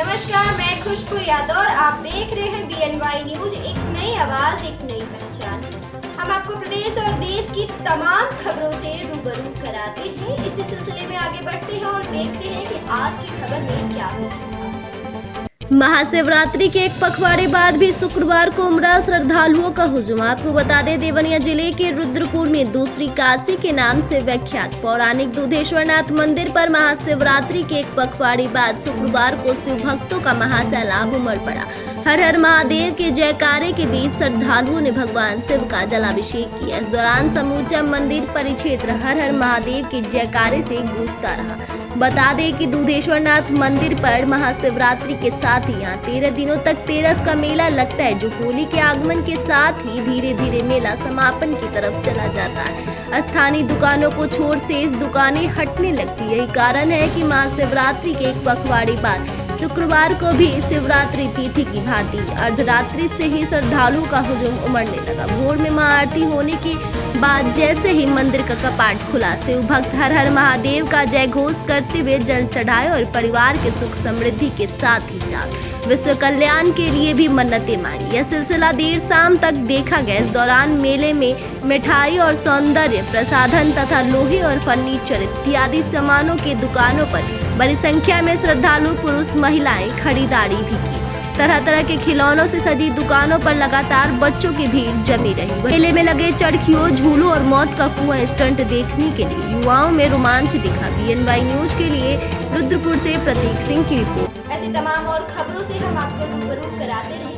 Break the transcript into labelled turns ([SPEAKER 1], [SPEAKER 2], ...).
[SPEAKER 1] नमस्कार, मैं खुशबू यादव और आप देख रहे हैं BNY न्यूज। एक नई आवाज, एक नई पहचान। हम आपको प्रदेश और देश की तमाम खबरों से रूबरू कराते हैं। इसी सिलसिले में आगे बढ़ते हैं और देखते हैं कि आज की खबर में क्या कुछ है।
[SPEAKER 2] महाशिवरात्रि के एक पखवाड़े बाद भी शुक्रवार को उमड़ा श्रद्धालुओं का हुजूम। आपको बता दें, देवनिया जिले के रुद्रपुर में दूसरी काशी के नाम से विख्यात पौराणिक दूधेश्वरनाथ मंदिर पर महाशिवरात्रि के एक पखवाड़े बाद शुक्रवार को शिव भक्तों का महासैलाब उमड़ पड़ा। हर हर महादेव के जयकारे के बीच श्रद्धालुओं ने भगवान शिव का जलाभिषेक किया। इस दौरान समूचा मंदिर परिक्षेत्र हर हर महादेव के जयकारे से गूंजता रहा। बता दें कि दूधेश्वरनाथ मंदिर पर महाशिवरात्रि के साथ ही यहाँ 13 दिनों तक तेरस का मेला लगता है, जो होली के आगमन के साथ ही धीरे धीरे मेला समापन की तरफ चला जाता है। स्थानीय दुकानों को छोड़ शेष दुकानें हटने लगती है। यही कारण है कि महाशिवरात्रि के एक पखवाड़े बाद शुक्रवार को भी शिवरात्रि तिथि की भांति अर्धरात्रि से ही श्रद्धालुओं का हुजूम उमड़ने लगा। भोर में महाआरती होने के बाद जैसे ही मंदिर का कपाट खुला, शिव भक्त हर हर महादेव का जय घोष करते हुए जल चढ़ाए और परिवार के सुख समृद्धि के साथ ही साथ विश्व कल्याण के लिए भी मन्नतें मांगी। यह सिलसिला देर शाम तक देखा गया। इस दौरान मेले में मिठाई और सौंदर्य प्रसाधन तथा लोहे और फर्नीचर इत्यादि सामानों के दुकानों पर बड़ी संख्या में श्रद्धालु पुरुष महिलाएं खरीदारी भी की। तरह तरह के खिलौनों से सजी दुकानों पर लगातार बच्चों की भीड़ जमी रही। मेले में लगे चरखियों, झूलों और मौत का कुआं स्टंट देखने के लिए युवाओं में रोमांच दिखा। BNY न्यूज के लिए रुद्रपुर से प्रतीक सिंह की रिपोर्ट।
[SPEAKER 1] ऐसी तमाम और खबरों से हम आपको रूबरू कराते रहेंगे।